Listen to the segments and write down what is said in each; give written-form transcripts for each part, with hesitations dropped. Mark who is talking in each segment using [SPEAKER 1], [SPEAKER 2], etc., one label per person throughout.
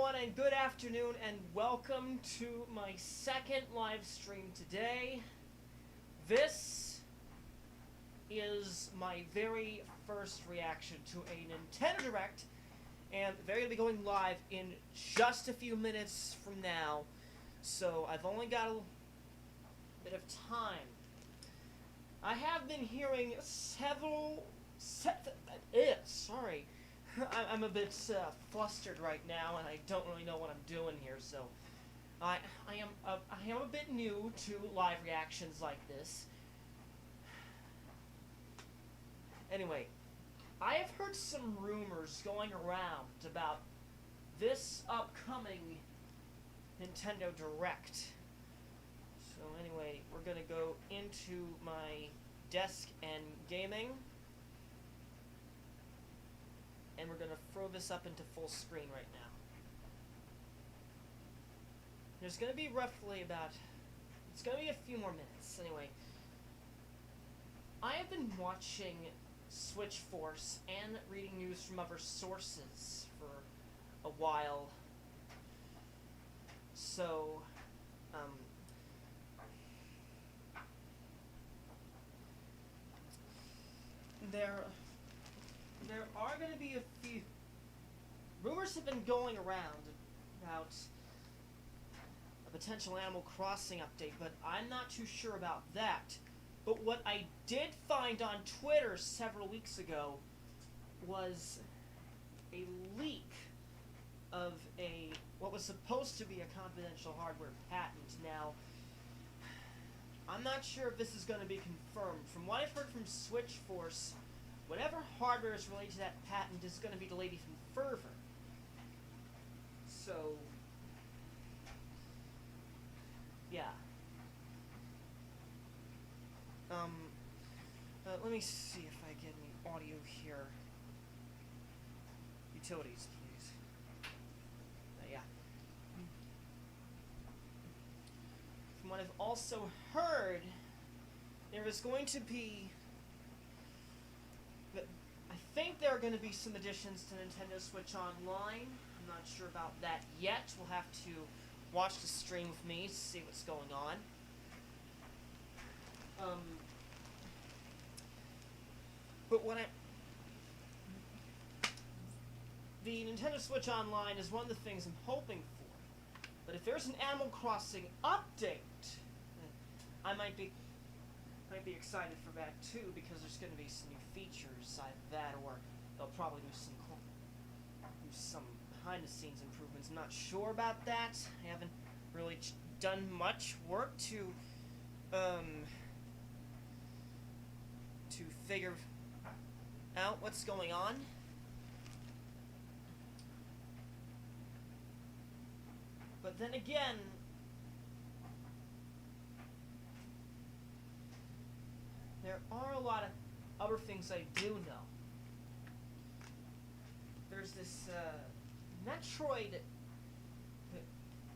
[SPEAKER 1] everyone, and good afternoon, and welcome to my second live stream today. This is my very first reaction to a Nintendo Direct, and they're going to be going live in just a few minutes from now, so I've only got a bit of time. I have been hearing sorry. I'm a bit flustered right now, and I don't really know what I'm doing here. So, I am a bit new to live reactions like this. Anyway, I have heard some rumors going around about this upcoming Nintendo Direct. So anyway, we're gonna go into my desk and gaming. And we're going to throw this up into full screen right now. There's going to be roughly about... It's going to be a few more minutes. Anyway, I have been watching Switch Force and reading news from other sources for a while. So, There are going to be a few... Rumors have been going around about a potential Animal Crossing update, but I'm not too sure about that. But what I did find on Twitter several weeks ago was a leak of what was supposed to be a confidential hardware patent. Now, I'm not sure if this is going to be confirmed. From what I've heard from Switch Force, whatever hardware is related to that patent is going to be delayed even further. So, yeah. Let me see if I get any audio here. Utilities, please. Yeah. From what I've also heard, there is going to be... I think there are going to be some additions to Nintendo Switch Online. I'm not sure about that yet. We'll have to watch the stream with me to see what's going on. But the Nintendo Switch Online is one of the things I'm hoping for. But if there's an Animal Crossing update, I might be excited for that too, because there's going to be some new features, either that or they'll probably do some behind-the-scenes improvements. I'm not sure about that. I haven't really done much work to figure out what's going on. But then again, there are a lot of other things I do know. There's this Metroid.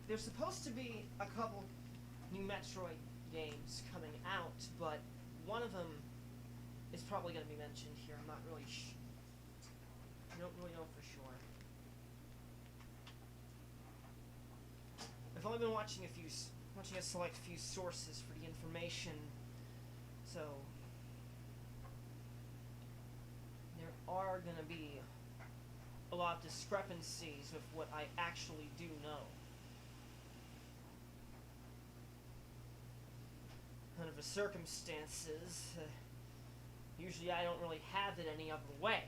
[SPEAKER 1] There's supposed to be a couple new Metroid games coming out, but one of them is probably going to be mentioned here. I'm not really I don't really know for sure. I've only been watching a select few sources for the information, so there are going to be a lot of discrepancies with what I actually do know. Under the circumstances, usually I don't really have it any other way.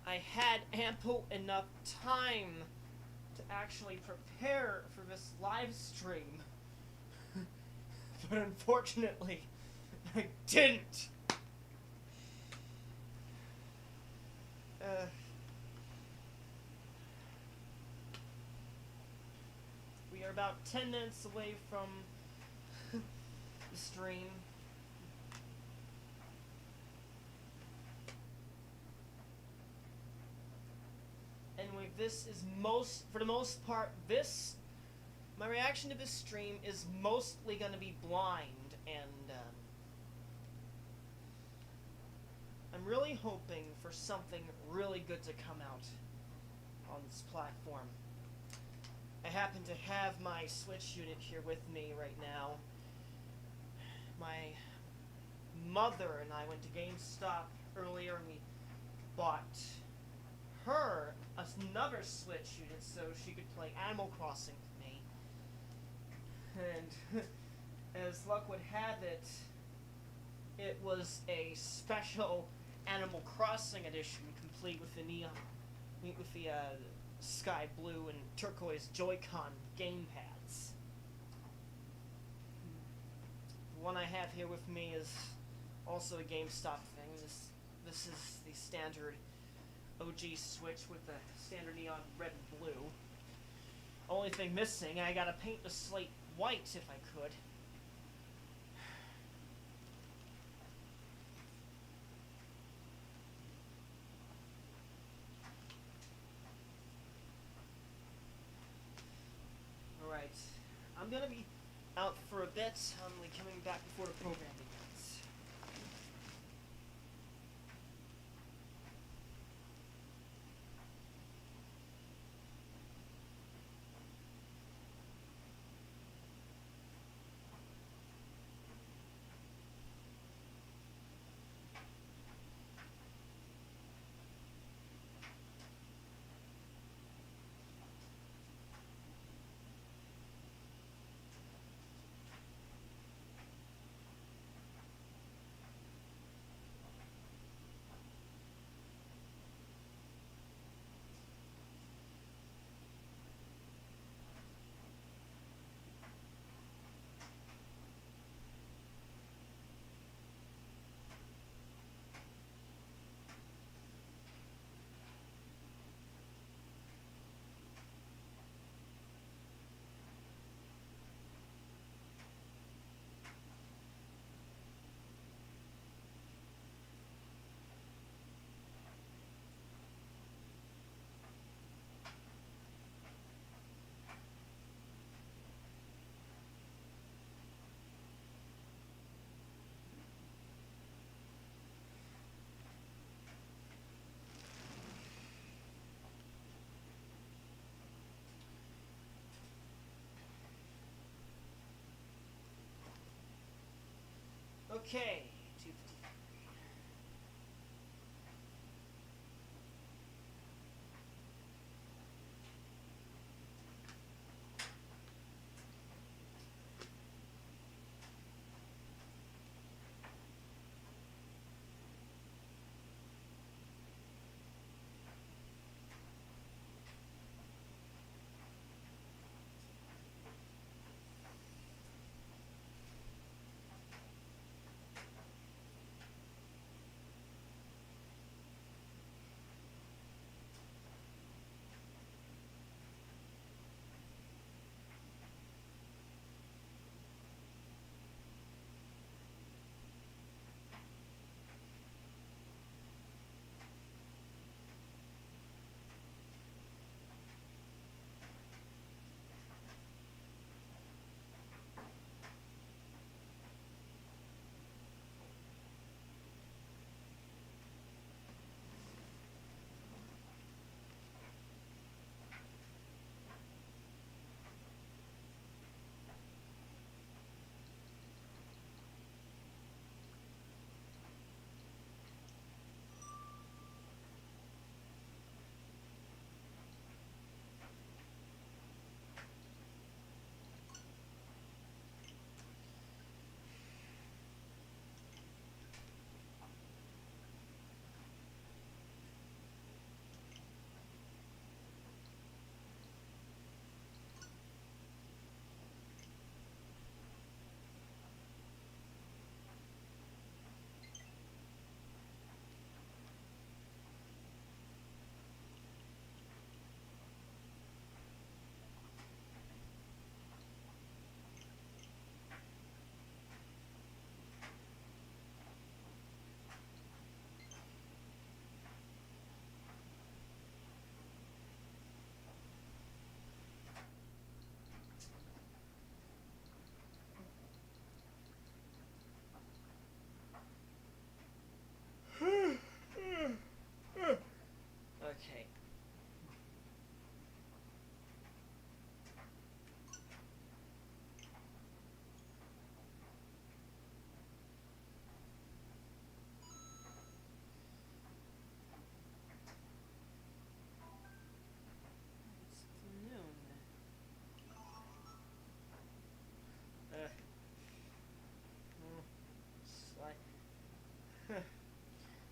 [SPEAKER 1] I had ample enough time to actually prepare for this live stream, but unfortunately, I didn't. We are about 10 minutes away from the stream. Anyway, this is for the most part, my reaction to this stream is mostly going to be blind, and I'm I'm really hoping for something really good to come out on this platform. I happen to have my Switch unit here with me right now. My mother and I went to GameStop earlier and we bought her another Switch unit so she could play Animal Crossing with me. And as luck would have it, it was a special Animal Crossing edition, complete with the sky blue and turquoise Joy-Con gamepads. The one I have here with me is also a GameStop thing. This is the standard OG Switch with the standard neon red and blue. Only thing missing, I gotta paint the slate white if I could. Alright, I'm gonna be out for a bit. I'm only coming back before the program begins. Okay, 253.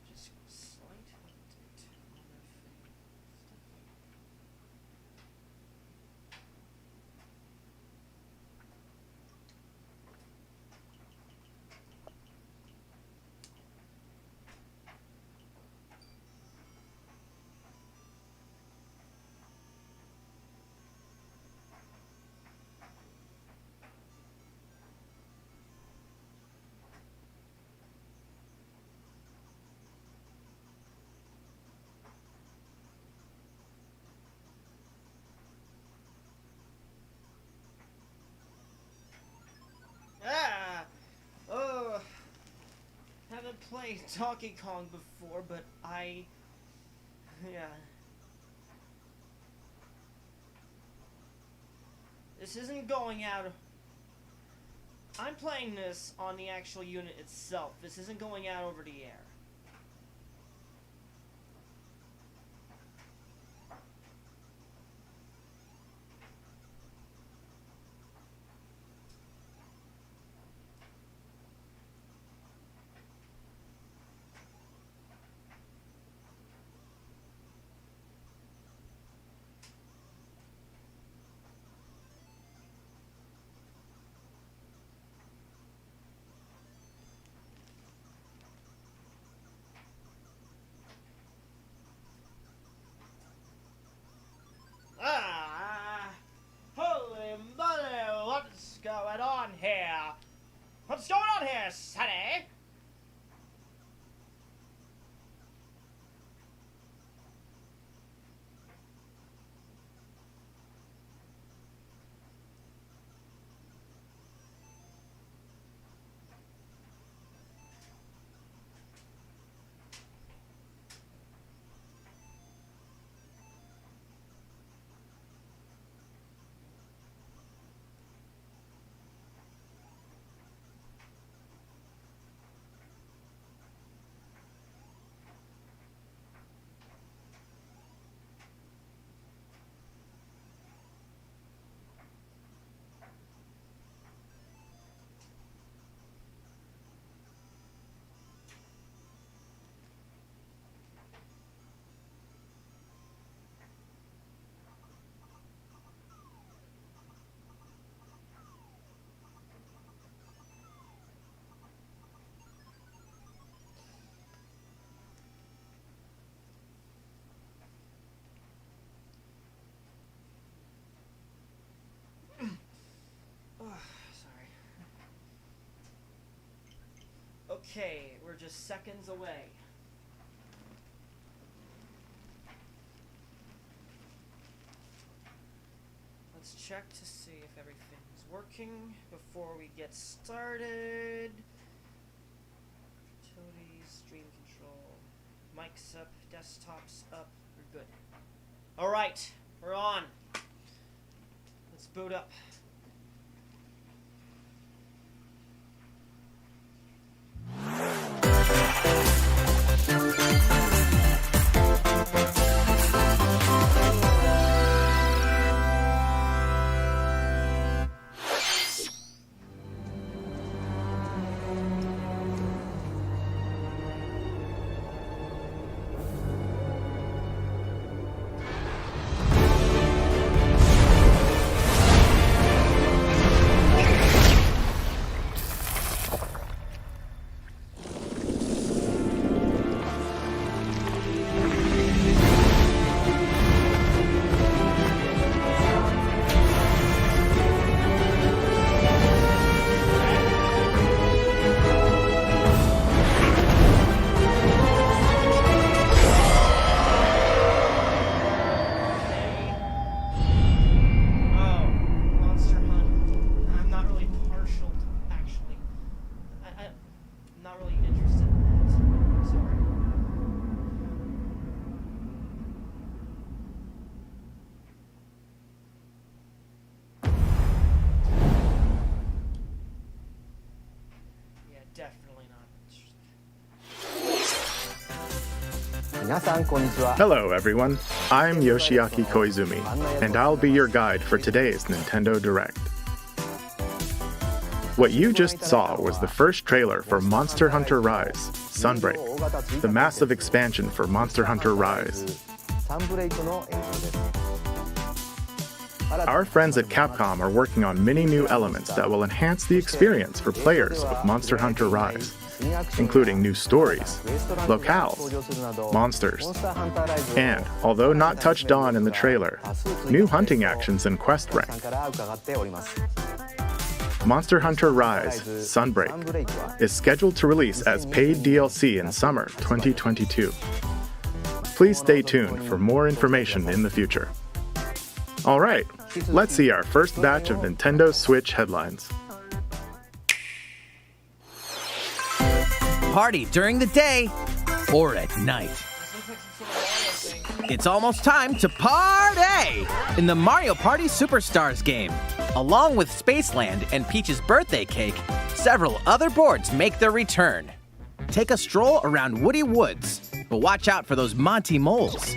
[SPEAKER 1] Just slight update on their thing. Haven't played Donkey Kong before, but yeah. This isn't going out. I'm playing this on the actual unit itself. This isn't going out over the air. Holy moly, what's going on here? What's going on here, Sonny? Sorry. Okay, we're just seconds away. Let's check to see if everything's working before we get started. Utilities, stream control, mics up, desktops up, we're good. Alright, we're on. Let's boot up.
[SPEAKER 2] Hello everyone, I'm Yoshiaki Koizumi, and I'll be your guide for today's Nintendo Direct. What you just saw was the first trailer for Monster Hunter Rise, Sunbreak, the massive expansion for Monster Hunter Rise. Our friends at Capcom are working on many new elements that will enhance the experience for players of Monster Hunter Rise, including new stories, locales, monsters, and, although not touched on in the trailer, new hunting actions and quest rank. Monster Hunter Rise Sunbreak is scheduled to release as paid DLC in summer 2022. Please stay tuned for more information in the future. All right, let's see our first batch of Nintendo Switch headlines.
[SPEAKER 3] Party during the day or at night. It's almost time to party in the Mario Party Superstars game. Along with Spaceland and Peach's birthday cake, several other boards make their return. Take a stroll around Woody Woods, but watch out for those Monty moles.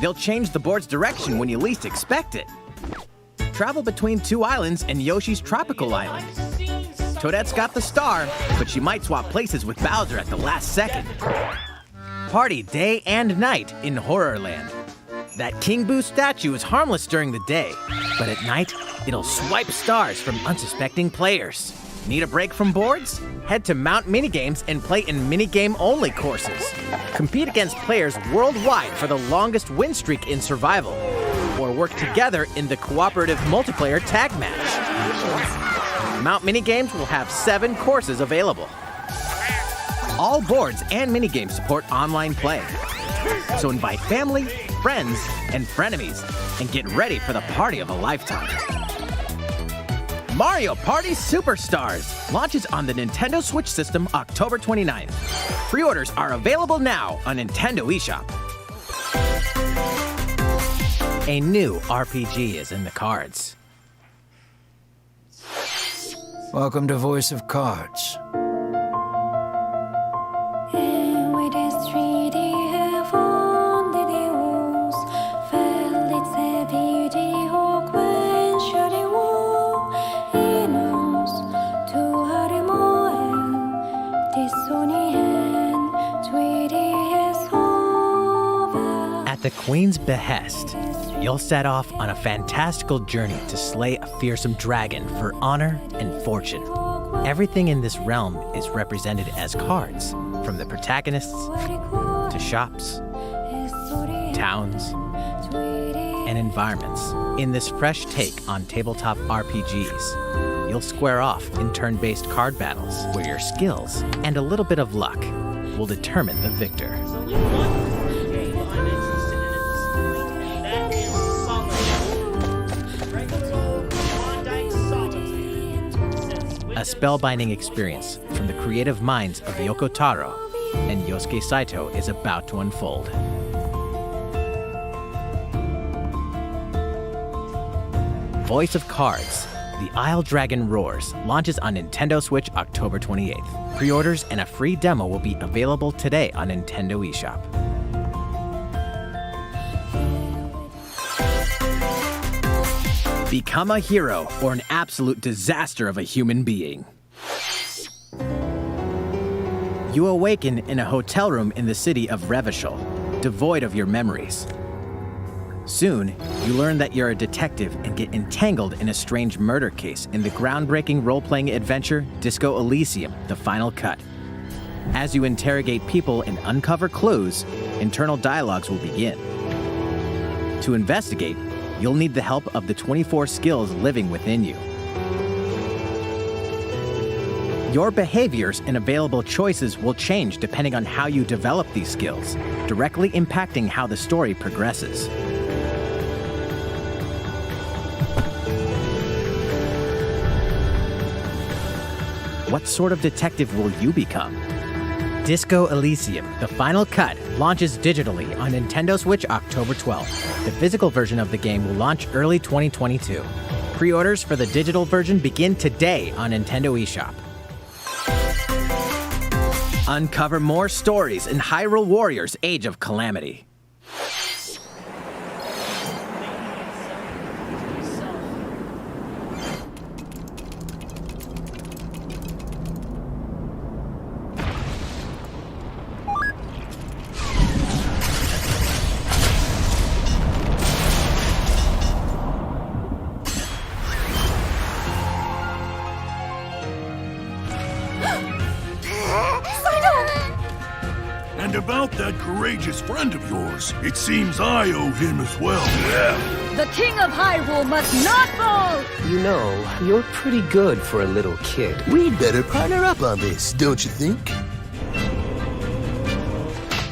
[SPEAKER 3] They'll change the board's direction when you least expect it. Travel between 2 islands and Yoshi's tropical island. Toadette's got the star, but she might swap places with Bowser at the last second. Party day and night in Horrorland. That King Boo statue is harmless during the day, but at night, it'll swipe stars from unsuspecting players. Need a break from boards? Head to Mount Minigames and play in minigame-only courses. Compete against players worldwide for the longest win streak in survival, or work together in the cooperative multiplayer tag match. Mount Minigames will have 7 courses available. All boards and minigames support online play. So invite family, friends, and frenemies, and get ready for the party of a lifetime. Mario Party Superstars launches on the Nintendo Switch system October 29th. Pre-orders are available now on Nintendo eShop. A new RPG is in the cards.
[SPEAKER 4] Welcome to Voice of Cards.
[SPEAKER 3] At the Queen's behest, you'll set off on a fantastical journey to slay a fearsome dragon for honor and fortune. Everything in this realm is represented as cards, from the protagonists to shops, towns, and environments. In this fresh take on tabletop RPGs, you'll square off in turn-based card battles where your skills and a little bit of luck will determine the victor. A spellbinding experience from the creative minds of Yoko Taro and Yosuke Saito is about to unfold. Voice of Cards, The Isle Dragon Roars, launches on Nintendo Switch October 28th. Pre-orders and a free demo will be available today on Nintendo eShop. Become a hero or an absolute disaster of a human being. You awaken in a hotel room in the city of Revachol, devoid of your memories. Soon, you learn that you're a detective and get entangled in a strange murder case in the groundbreaking role-playing adventure Disco Elysium: The Final Cut. As you interrogate people and uncover clues, internal dialogues will begin. To investigate, you'll need the help of the 24 skills living within you. Your behaviors and available choices will change depending on how you develop these skills, directly impacting how the story progresses. What sort of detective will you become? Disco Elysium: The Final Cut launches digitally on Nintendo Switch October 12th. The physical version of the game will launch early 2022. Pre-orders for the digital version begin today on Nintendo eShop. Uncover more stories in Hyrule Warriors: Age of Calamity.
[SPEAKER 5] And about that courageous friend of yours, it seems I owe him as well. Yeah.
[SPEAKER 6] The King of Hyrule must not fall!
[SPEAKER 7] You know, you're pretty good for a little kid.
[SPEAKER 8] We'd better partner up on this, don't you think?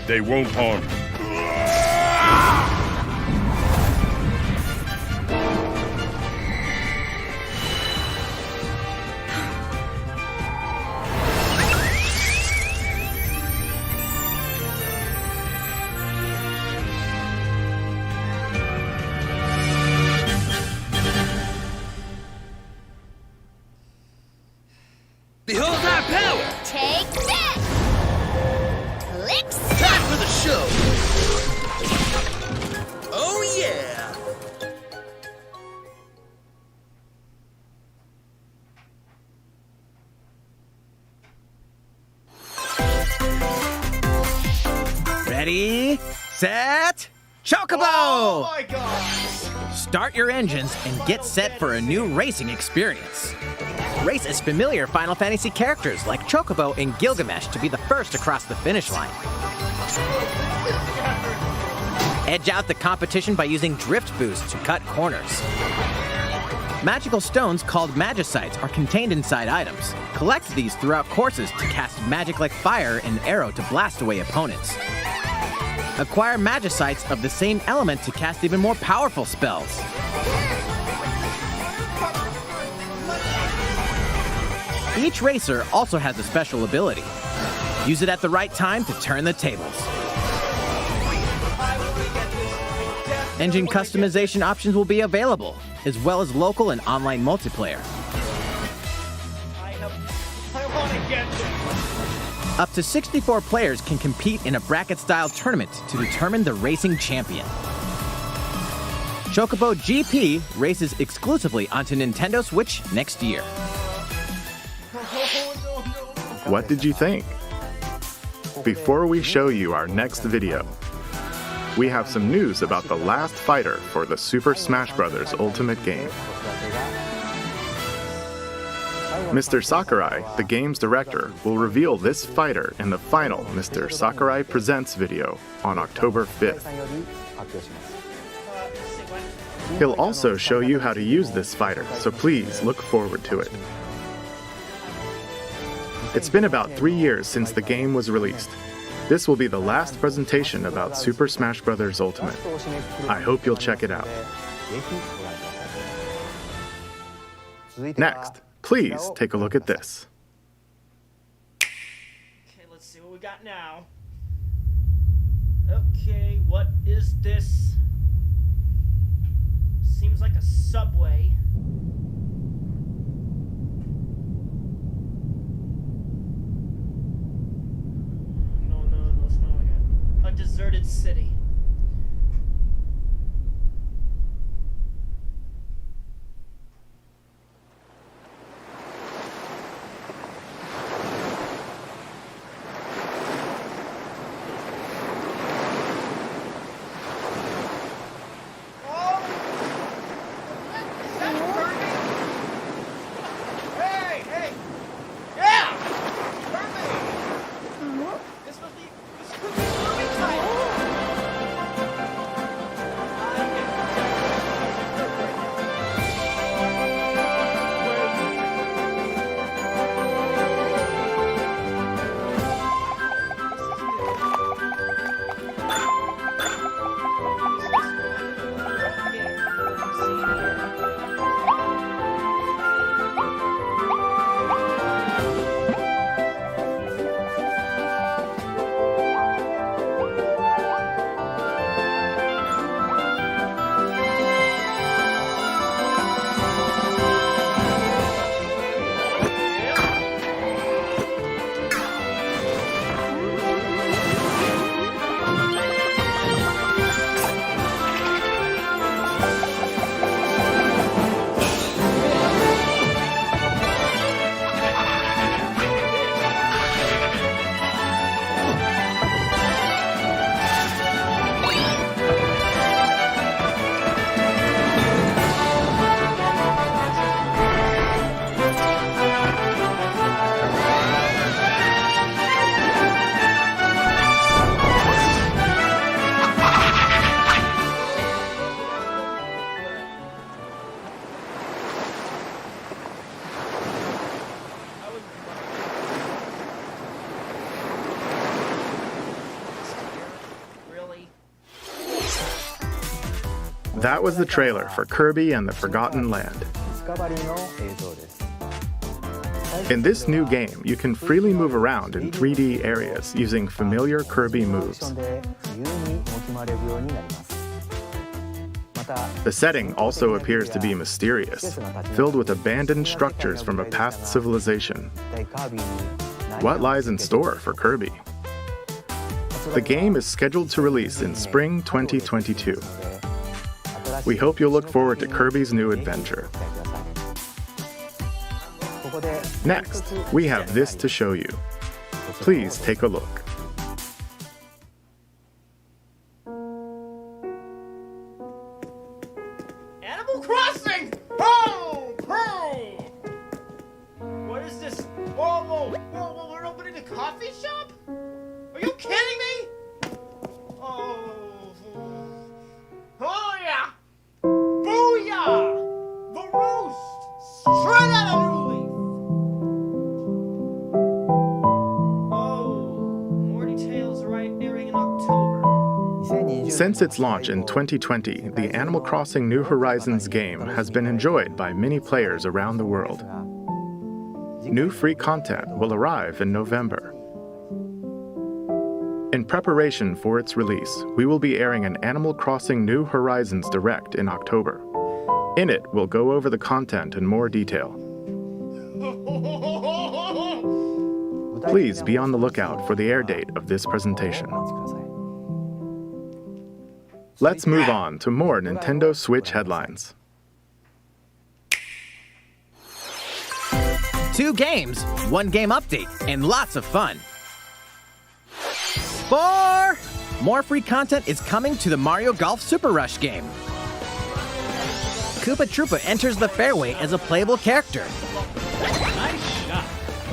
[SPEAKER 5] They won't harm you.
[SPEAKER 8] Behold our power!
[SPEAKER 6] Take this! Licks!
[SPEAKER 8] Time for the show! Oh yeah!
[SPEAKER 3] Ready, set, Chocobo!
[SPEAKER 1] Oh my god!
[SPEAKER 3] Start your engines and get set for a new racing experience. Race as familiar Final Fantasy characters like Chocobo and Gilgamesh to be the first across the finish line. Edge out the competition by using Drift Boost to cut corners. Magical stones called Magicites are contained inside items. Collect these throughout courses to cast magic like fire and arrow to blast away opponents. Acquire Magicites of the same element to cast even more powerful spells. Each racer also has a special ability. Use it at the right time to turn the tables. Engine customization options will be available, as well as local and online multiplayer.
[SPEAKER 1] I want to get this.
[SPEAKER 3] Up to 64 players can compete in a bracket-style tournament to determine the racing champion. Chocobo GP races exclusively onto Nintendo Switch next year.
[SPEAKER 2] What did you think? Before we show you our next video, we have some news about the last fighter for the Super Smash Bros. Ultimate game. Mr. Sakurai, the game's director, will reveal this fighter in the final Mr. Sakurai Presents video on October 5th. He'll also show you how to use this fighter, so please look forward to it. It's been about 3 years since the game was released. This will be the last presentation about Super Smash Bros. Ultimate. I hope you'll check it out. Next, please take a look at this.
[SPEAKER 1] Okay, let's see what we got now. Okay, what is this? Seems like a subway. No, it's not like a deserted city.
[SPEAKER 2] That was the trailer for Kirby and the Forgotten Land. In this new game, you can freely move around in 3D areas using familiar Kirby moves. The setting also appears to be mysterious, filled with abandoned structures from a past civilization. What lies in store for Kirby? The game is scheduled to release in spring 2022. We hope you'll look forward to Kirby's new adventure. Next, we have this to show you. Please take a look.
[SPEAKER 1] Animal Crossing! Oh! Oh! What is this? Whoa, whoa, whoa, whoa, we're opening a coffee shop? Are you kidding me? Oh. Oh, yeah! Booyah! The roast! Straight out of New Leaf! Oh, more details are airing in October.
[SPEAKER 2] Since its launch in 2020, the Animal Crossing New Horizons game has been enjoyed by many players around the world. New free content will arrive in November. In preparation for its release, we will be airing an Animal Crossing New Horizons Direct in October. In it, we'll go over the content in more detail. Please be on the lookout for the air date of this presentation. Let's move on to more Nintendo Switch headlines.
[SPEAKER 3] 2 games, 1 game update, and lots of fun. More free content is coming to the Mario Golf Super Rush game. Koopa Troopa enters the fairway as a playable character.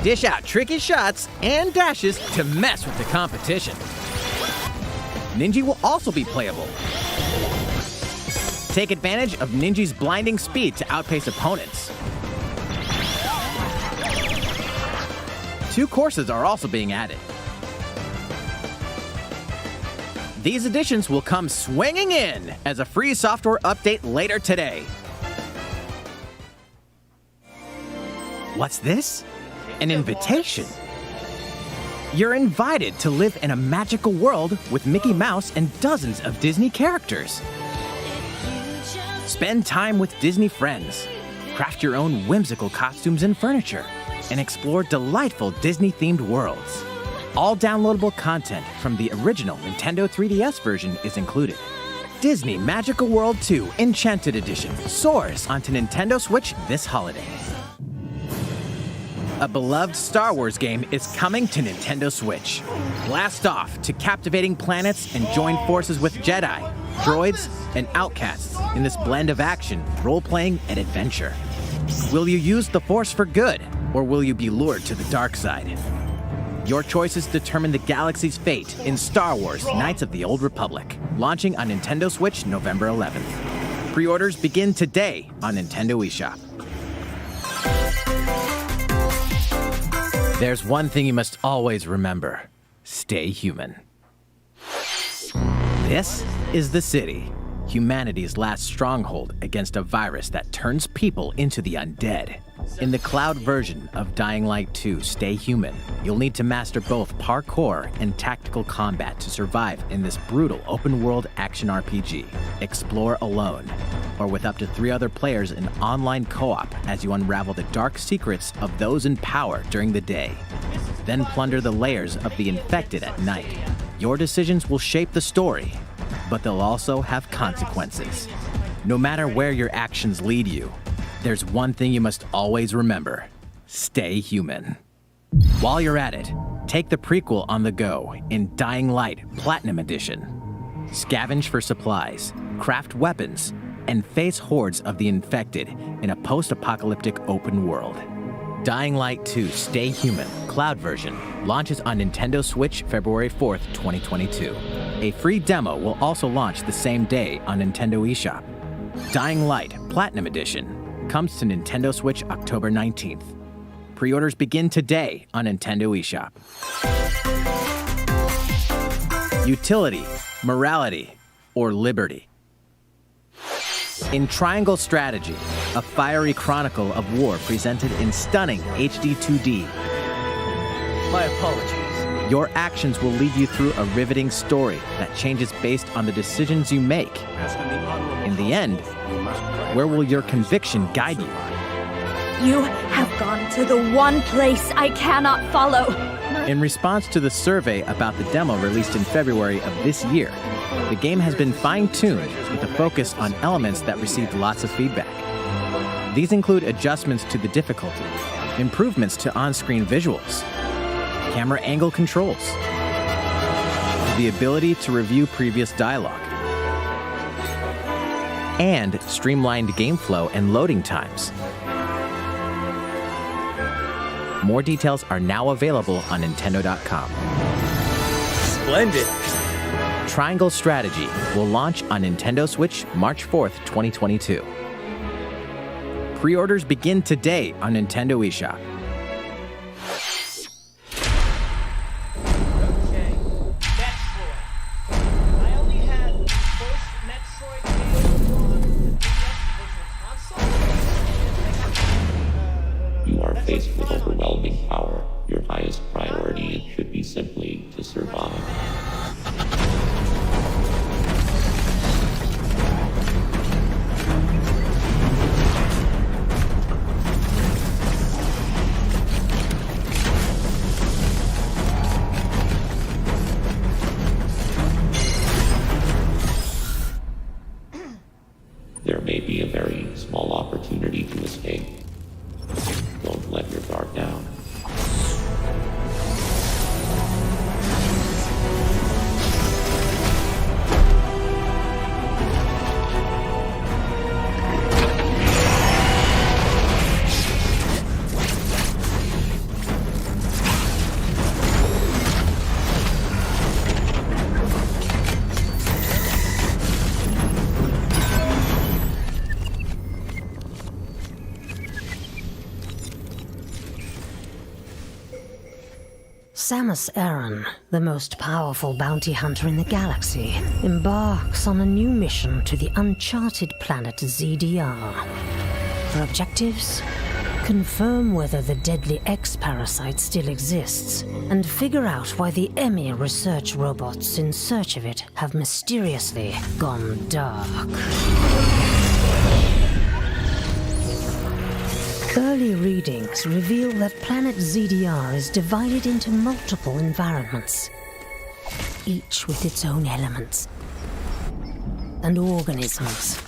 [SPEAKER 3] Dish out tricky shots and dashes to mess with the competition. Ninja will also be playable. Take advantage of Ninja's blinding speed to outpace opponents. 2 courses are also being added. These additions will come swinging in as a free software update later today. What's this? An invitation. You're invited to live in a magical world with Mickey Mouse and dozens of Disney characters. Spend time with Disney friends, craft your own whimsical costumes and furniture, and explore delightful Disney-themed worlds. All downloadable content from the original Nintendo 3DS version is included. Disney Magical World 2 Enchanted Edition soars onto Nintendo Switch this holiday. A beloved Star Wars game is coming to Nintendo Switch. Blast off to captivating planets and join forces with Jedi, droids, and outcasts in this blend of action, role-playing, and adventure. Will you use the Force for good, or will you be lured to the dark side? Your choices determine the galaxy's fate in Star Wars Knights of the Old Republic, launching on Nintendo Switch November 11th. Pre-orders begin today on Nintendo eShop. There's one thing you must always remember. Stay human. This is the city, humanity's last stronghold against a virus that turns people into the undead. In the cloud version of Dying Light 2 Stay Human, you'll need to master both parkour and tactical combat to survive in this brutal open-world action RPG. Explore alone, or with up to 3 other players in online co-op as you unravel the dark secrets of those in power during the day. Then plunder the layers of the infected at night. Your decisions will shape the story, but they'll also have consequences. No matter where your actions lead you, there's one thing you must always remember. Stay human. While you're at it, take the prequel on the go in Dying Light Platinum Edition. Scavenge for supplies, craft weapons, and face hordes of the infected in a post-apocalyptic open world. Dying Light 2 Stay Human Cloud version launches on Nintendo Switch February 4th, 2022. A free demo will also launch the same day on Nintendo eShop. Dying Light Platinum Edition comes to Nintendo Switch October 19th. Pre-orders begin today on Nintendo eShop. Utility, morality, or liberty? In Triangle Strategy, a fiery chronicle of war presented in stunning HD 2D.
[SPEAKER 8] My apologies.
[SPEAKER 3] Your actions will lead you through a riveting story that changes based on the decisions you make. In the end, where will your conviction guide you?
[SPEAKER 6] You have gone to the one place I cannot follow.
[SPEAKER 3] In response to the survey about the demo released in February of this year, the game has been fine-tuned with a focus on elements that received lots of feedback. These include adjustments to the difficulty, improvements to on-screen visuals, camera angle controls, the ability to review previous dialogue, and streamlined game flow and loading times. More details are now available on Nintendo.com.
[SPEAKER 8] Splendid.
[SPEAKER 3] Triangle Strategy will launch on Nintendo Switch March 4th, 2022. Pre-orders begin today on Nintendo eShop.
[SPEAKER 1] Okay, Metroid. I only had the first Metroid game on the DS Virtual Console.
[SPEAKER 9] You are faced with overwhelming power. Your highest priority should be simply to survive. There may be a very small opportunity to escape. Don't let your guard down.
[SPEAKER 10] Samus Aran, the most powerful bounty hunter in the galaxy, embarks on a new mission to the uncharted planet ZDR. Her objectives? Confirm whether the deadly X-parasite still exists, and figure out why the Emmy research robots in search of it have mysteriously gone dark. Early readings reveal that planet ZDR is divided into multiple environments, each with its own elements and organisms.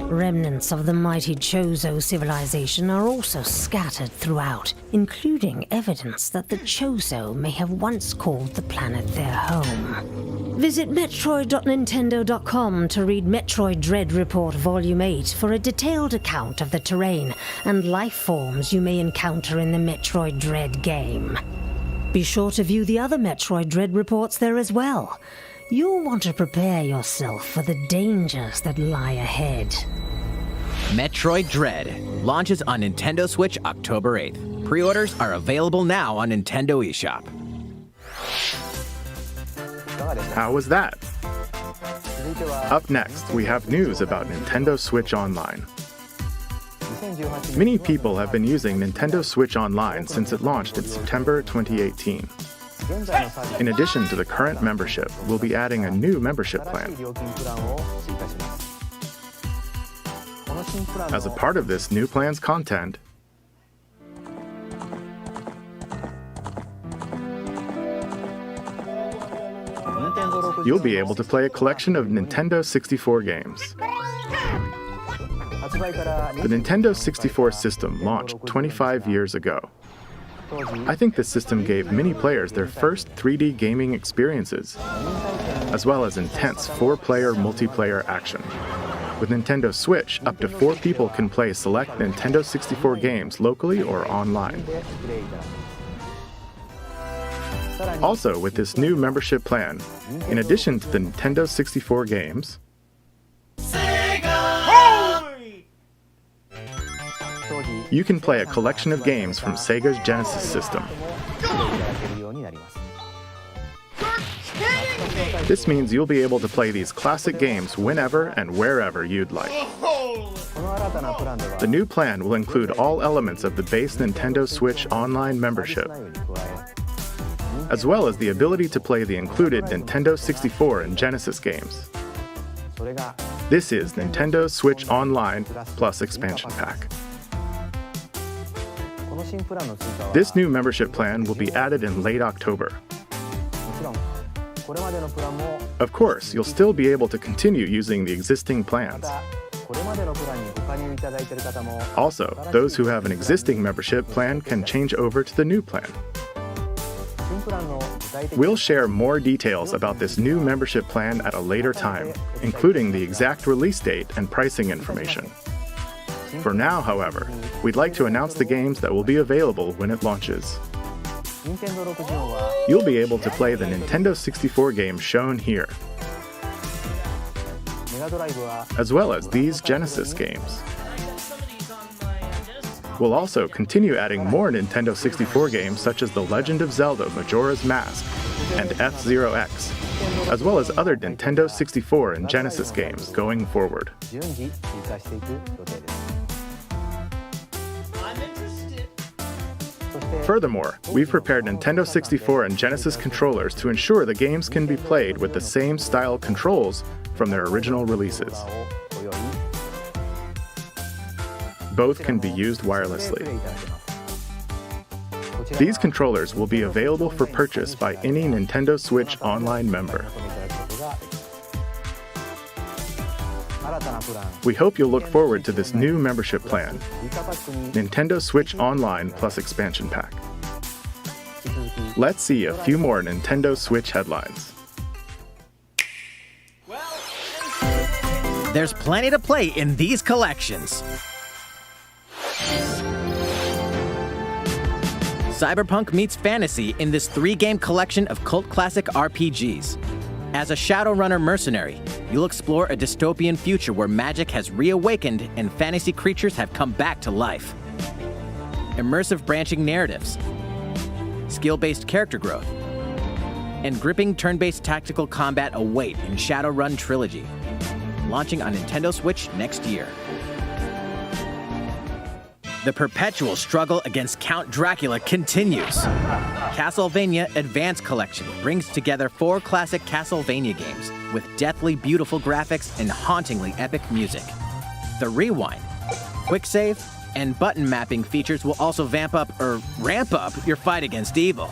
[SPEAKER 10] Remnants of the mighty Chozo civilization are also scattered throughout, including evidence that the Chozo may have once called the planet their home. Visit Metroid.Nintendo.com to read Metroid Dread Report Volume 8 for a detailed account of the terrain and life forms you may encounter in the Metroid Dread game. Be sure to view the other Metroid Dread reports there as well. You'll want to prepare yourself for the dangers that lie ahead.
[SPEAKER 3] Metroid Dread launches on Nintendo Switch October 8th. Pre-orders are available now on Nintendo eShop.
[SPEAKER 2] How was that? Up next, we have news about Nintendo Switch Online. Many people have been using Nintendo Switch Online since it launched in September 2018. In addition to the current membership, we'll be adding a new membership plan. As a part of this new plan's content, you'll be able to play a collection of Nintendo 64 games. The Nintendo 64 system launched 25 years ago. I think this system gave many players their first 3D gaming experiences, as well as intense 4-player multiplayer action. With Nintendo Switch, up to 4 people can play select Nintendo 64 games locally or online. Also, with this new membership plan, in addition to the Nintendo 64 games, you can play a collection of games from Sega's Genesis system.
[SPEAKER 1] You're kidding
[SPEAKER 2] This means you'll be able to play these classic games whenever and wherever you'd like. The new plan will include all elements of the base Nintendo Switch Online membership, as well as the ability to play the included Nintendo 64 and Genesis games. This is Nintendo Switch Online plus Expansion Pack. This new membership plan will be added in late October. Of course, you'll still be able to continue using the existing plans. Also, those who have an existing membership plan can change over to the new plan. We'll share more details about this new membership plan at a later time, including the exact release date and pricing information. For now, however, we'd like to announce the games that will be available when it launches. You'll be able to play the Nintendo 64 games shown here, as well as these Genesis games. We'll also continue adding more Nintendo 64 games such as The Legend of Zelda Majora's Mask and F-Zero X, as well as other Nintendo 64 and Genesis games going forward. Furthermore, we've prepared Nintendo 64 and Genesis controllers to ensure the games can be played with the same style controls from their original releases. Both can be used wirelessly. These controllers will be available for purchase by any Nintendo Switch Online member. We hope you'll look forward to this new membership plan, Nintendo Switch Online plus Expansion Pack. Let's see a few more Nintendo Switch headlines.
[SPEAKER 3] There's plenty to play in these collections. Cyberpunk meets fantasy in this 3-game collection of cult classic RPGs. As a Shadowrunner mercenary, you'll explore a dystopian future where magic has reawakened and fantasy creatures have come back to life. Immersive branching narratives, skill-based character growth, and gripping turn-based tactical combat await in Shadowrun Trilogy, launching on Nintendo Switch next year. The perpetual struggle against Count Dracula continues. Castlevania Advance Collection brings together 4 classic Castlevania games with deathly beautiful graphics and hauntingly epic music. The Rewind, Quick Save, and button mapping features will also ramp up your fight against evil.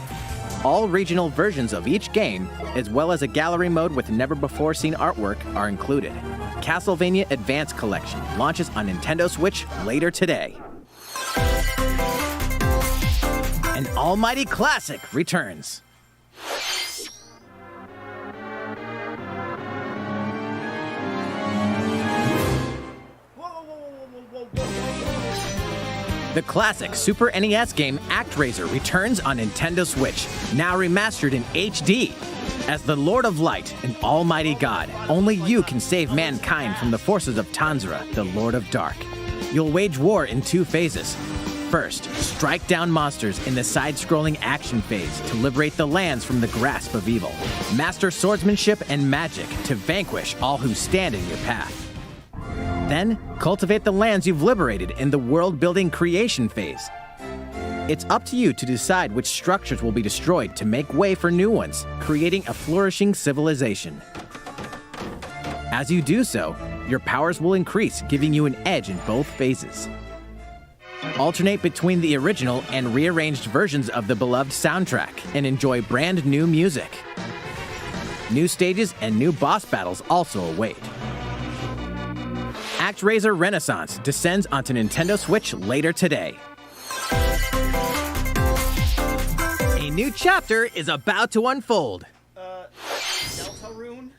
[SPEAKER 3] All regional versions of each game, as well as a gallery mode with never-before-seen artwork, are included. Castlevania Advance Collection launches on Nintendo Switch later today. An almighty classic returns. The classic Super NES game ActRaiser returns on Nintendo Switch, now remastered in HD. As the Lord of Light and Almighty God, only you can save mankind from the forces of Tanzra, the Lord of Dark. You'll wage war in 2 phases. First, strike down monsters in the side-scrolling action phase to liberate the lands from the grasp of evil. Master swordsmanship and magic to vanquish all who stand in your path. Then, cultivate the lands you've liberated in the world-building creation phase. It's up to you to decide which structures will be destroyed to make way for new ones, creating a flourishing civilization. As you do so, your powers will increase, giving you an edge in both phases. Alternate between the original and rearranged versions of the beloved soundtrack and enjoy brand new music. New stages and new boss battles also await. ActRaiser Renaissance descends onto Nintendo Switch later today. A new chapter is about to unfold.
[SPEAKER 1] Deltarune?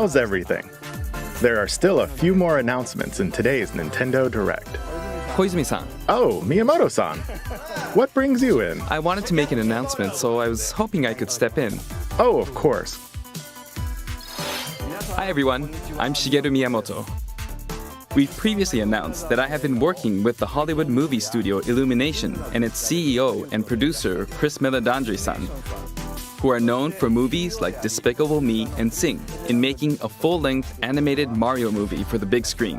[SPEAKER 2] how's everything? There are still a few more announcements in today's Nintendo Direct.
[SPEAKER 11] Koizumi-san,
[SPEAKER 2] Oh, Miyamoto-san. What brings you in?
[SPEAKER 11] I wanted to make an announcement, so I was hoping I could step in.
[SPEAKER 2] Oh, of course.
[SPEAKER 11] Hi everyone, I'm Shigeru Miyamoto. We've previously announced that I have been working with the Hollywood movie studio Illumination and its CEO and producer Chris Meledandri-san, who are known for movies like Despicable Me and Sing, in making a full-length animated Mario movie for the big screen.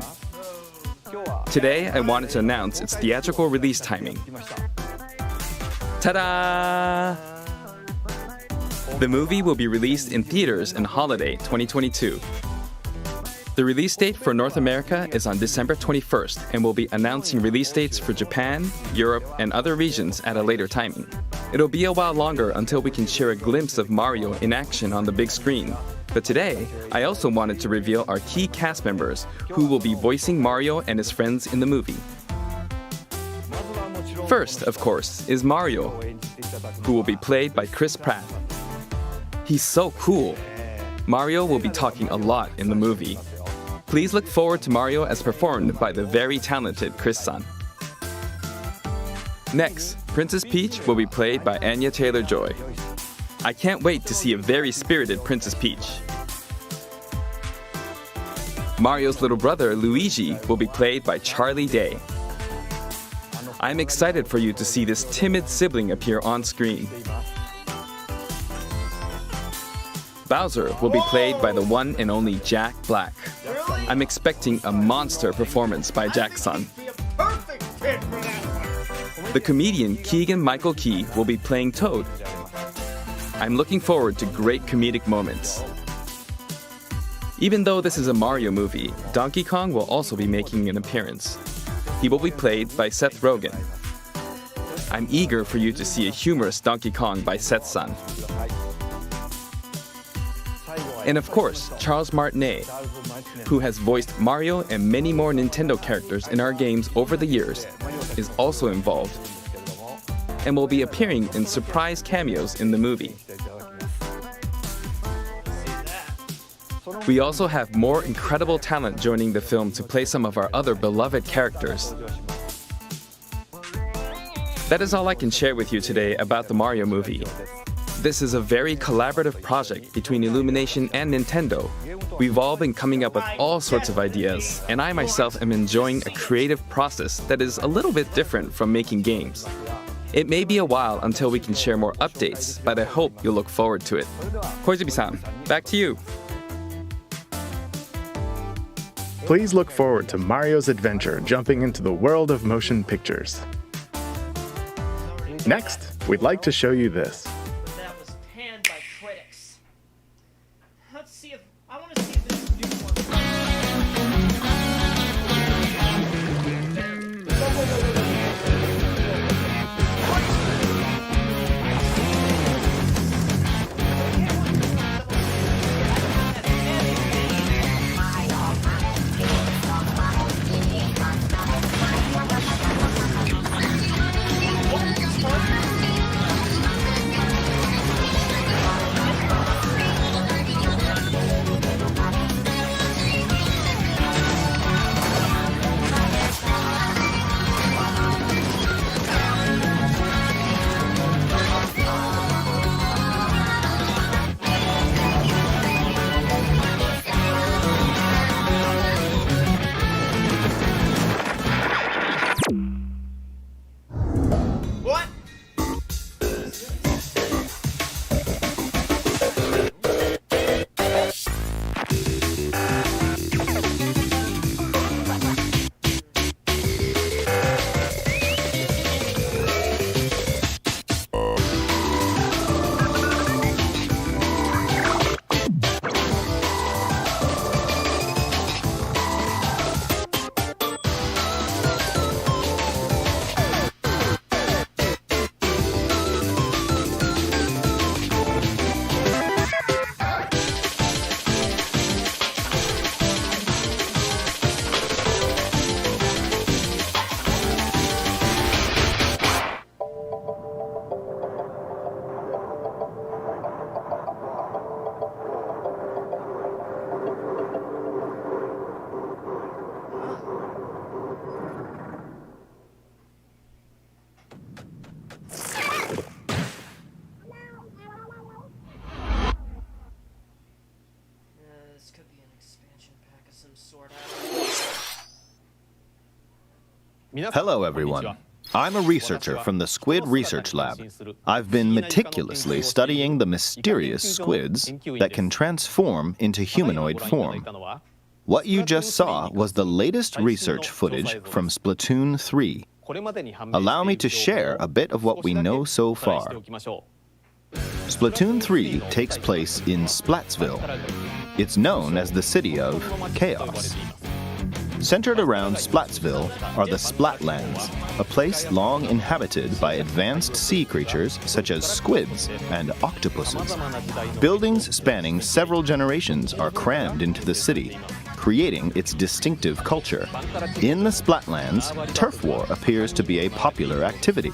[SPEAKER 11] Today, I wanted to announce its theatrical release timing. Ta-da! The movie will be released in theaters in holiday 2022. The release date for North America is on December 21st and will be announcing release dates for Japan, Europe, and other regions at a later timing. It'll be a while longer until we can share a glimpse of Mario in action on the big screen. But today, I also wanted to reveal our key cast members who will be voicing Mario and his friends in the movie. First, of course, is Mario, who will be played by Chris Pratt. He's so cool. Mario will be talking a lot in the movie. Please look forward to Mario as performed by the very talented Chris-san. Next, Princess Peach will be played by Anya Taylor-Joy. I can't wait to see a very spirited Princess Peach. Mario's little brother, Luigi, will be played by Charlie Day. I'm excited for you to see this timid sibling appear on screen. Bowser will be played by the one and only Jack Black. I'm expecting a monster performance by Jack-san. The comedian Keegan-Michael Key will be playing Toad. I'm looking forward to great comedic moments. Even though this is a Mario movie, Donkey Kong will also be making an appearance. He will be played by Seth Rogen. I'm eager for you to see a humorous Donkey Kong by Seth-san. And of course, Charles Martinet, who has voiced Mario and many more Nintendo characters in our games over the years, is also involved and will be appearing in surprise cameos in the movie. We also have more incredible talent joining the film to play some of our other beloved characters. That is all I can share with you today about the Mario movie. This is a very collaborative project between Illumination and Nintendo. We've all been coming up with all sorts of ideas, and I myself am enjoying a creative process that is a little bit different from making games. It may be a while until we can share more updates, but I hope you'll look forward to it. Koizumi-san, back to you.
[SPEAKER 2] Please look forward to Mario's adventure jumping into the world of motion pictures. Next, we'd like to show you this.
[SPEAKER 1] That was panned by critics. Let's see if I want to see if this new one.
[SPEAKER 12] Hello, everyone. I'm a researcher from the Squid Research Lab. I've been meticulously studying the mysterious squids that can transform into humanoid form. What you just saw was the latest research footage from Splatoon 3. Allow me to share a bit of what we know so far. Splatoon 3 takes place in Splatsville. It's known as the City of Chaos. Centered around Splatsville are the Splatlands, a place long inhabited by advanced sea creatures such as squids and octopuses. Buildings spanning several generations are crammed into the city, creating its distinctive culture. In the Splatlands, turf war appears to be a popular activity.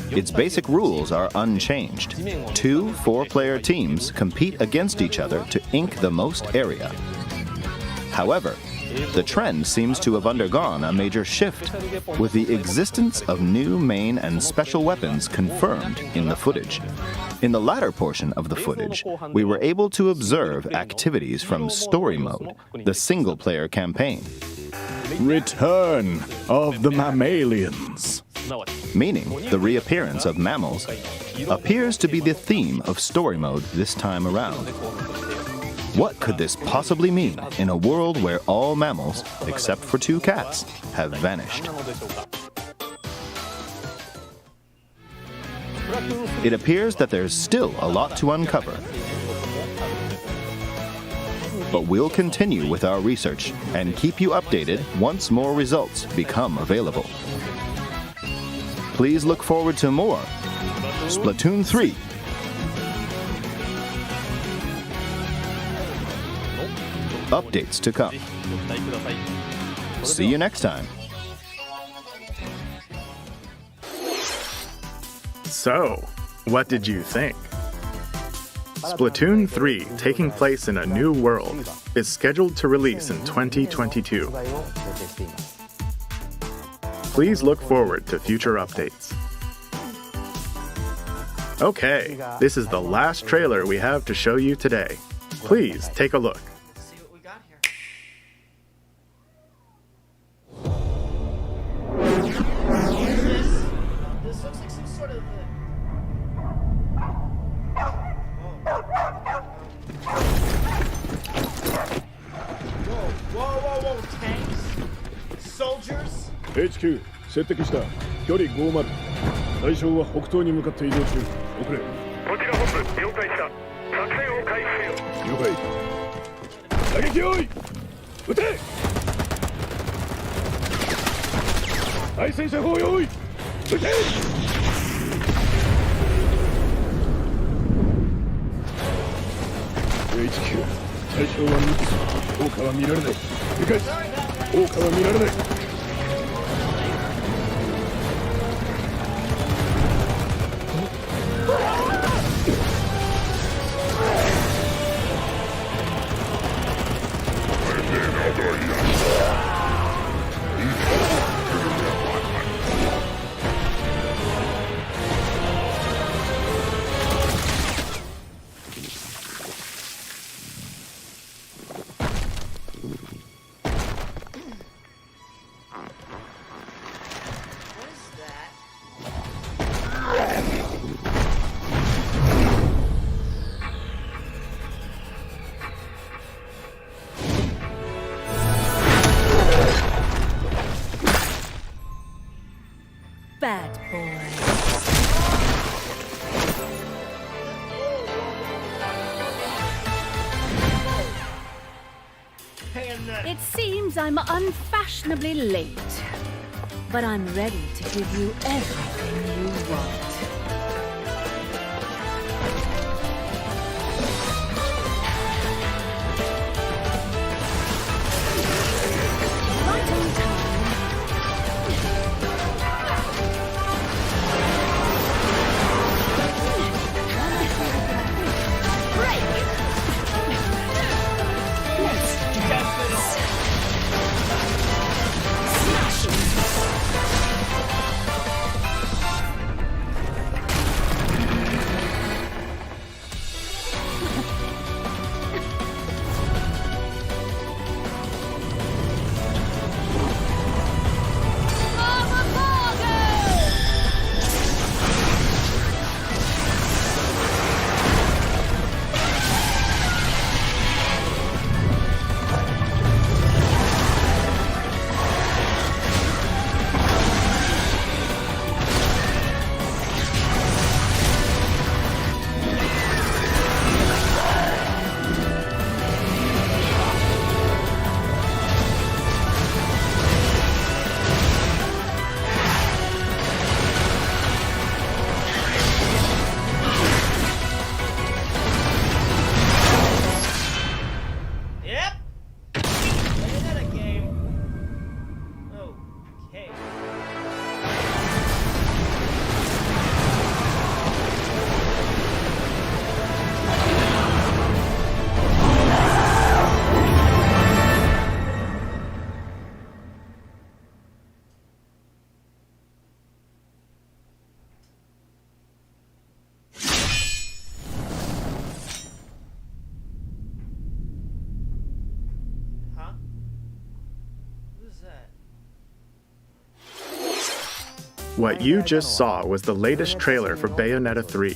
[SPEAKER 12] Its basic rules are unchanged. 2 4-player teams compete against each other to ink the most area. However, the trend seems to have undergone a major shift, with the existence of new main and special weapons confirmed in the footage. In the latter portion of the footage, we were able to observe activities from Story Mode, the single-player campaign.
[SPEAKER 2] Return of the mammalians.
[SPEAKER 12] Meaning the reappearance of mammals appears to be the theme of Story Mode this time around. What could this possibly mean in a world where all mammals, except for 2 cats, have vanished? It appears that there's still a lot to uncover. But we'll continue with our research and keep you updated once more results become available. Please look forward to more Splatoon 3. Updates to come. See you next time.
[SPEAKER 2] So, what did you think? Splatoon 3, taking place in a new world, is scheduled to release in 2022. Please look forward to future updates. Okay, this is the last trailer we have to show you today. Please take a look.
[SPEAKER 1] See what we got here. This looks like some sort of. Whoa! Tanks, soldiers.
[SPEAKER 5] HQ 接敵した距離50対象は北東に向かって移動中遅れこちら本部了解した作戦を開始せよ了解打撃用意撃て対戦車砲用意撃てHQ 対象は3つ効果は見られない理解効果は見られない
[SPEAKER 6] Bad boy. It seems I'm unfashionably late, but I'm ready to give you everything you want. Right on time.
[SPEAKER 2] What you just saw was the latest trailer for Bayonetta 3.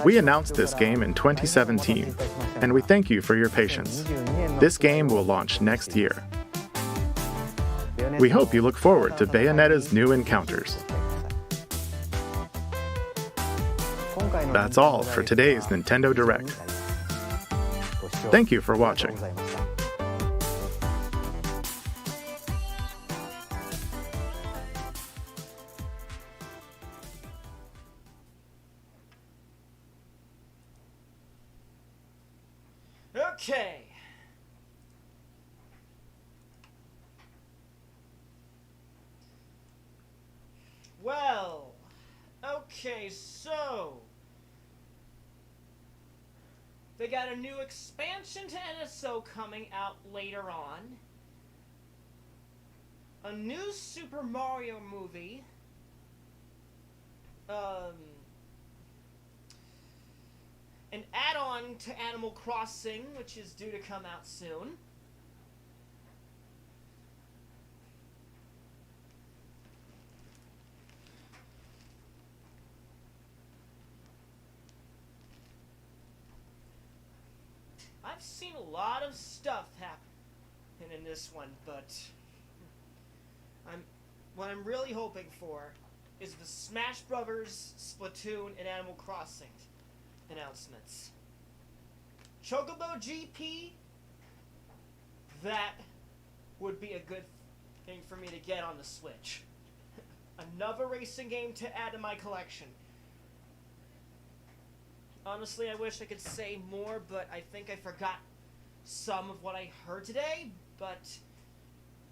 [SPEAKER 2] We announced this game in 2017, and we thank you for your patience. This game will launch next year. We hope you look forward to Bayonetta's new encounters. That's all for today's Nintendo Direct. Thank you for watching.
[SPEAKER 1] Okay. Well, okay, so they got a new expansion to NSO coming out later on. A new Super Mario movie. An add-on to Animal Crossing, which is due to come out soon. I've seen a lot of stuff happen in this one, but what I'm really hoping for is the Smash Brothers, Splatoon, and Animal Crossing announcements. Chocobo GP, that would be a good thing for me to get on the Switch. Another racing game to add to my collection. Honestly, I wish I could say more, but I think I forgot some of what I heard today, but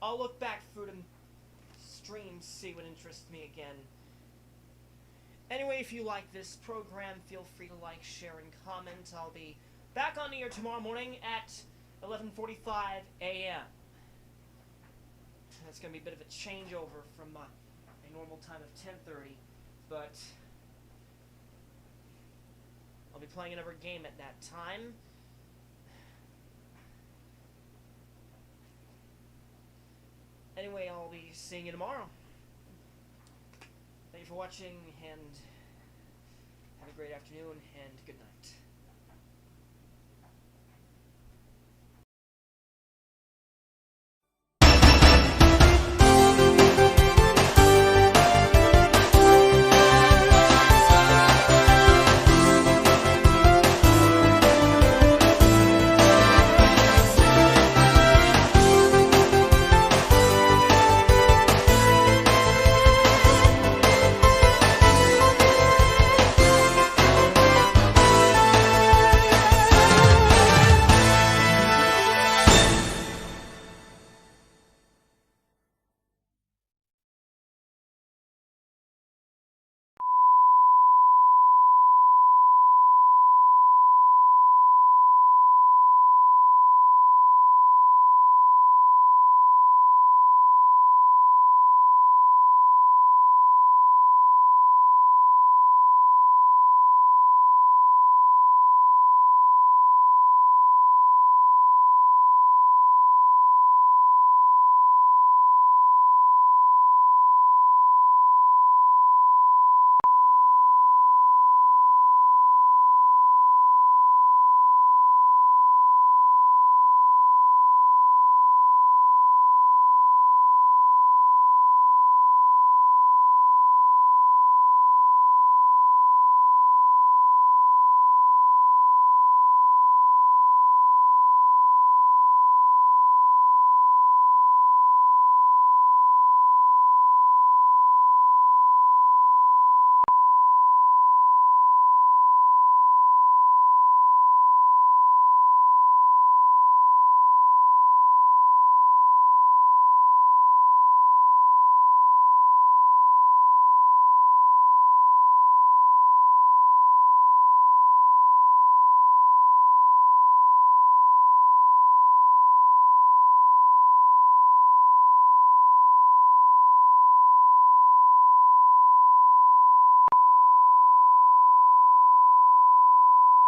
[SPEAKER 1] I'll look back through the stream, see what interests me again. Anyway, if you like this program, feel free to like, share, and comment. I'll be back on the air tomorrow morning at 11:45 a.m. That's going to be a bit of a changeover from my normal time of 10:30, but I'll be playing another game at that time. Anyway, I'll be seeing you tomorrow. Thank you for watching, and have a great afternoon, and good night.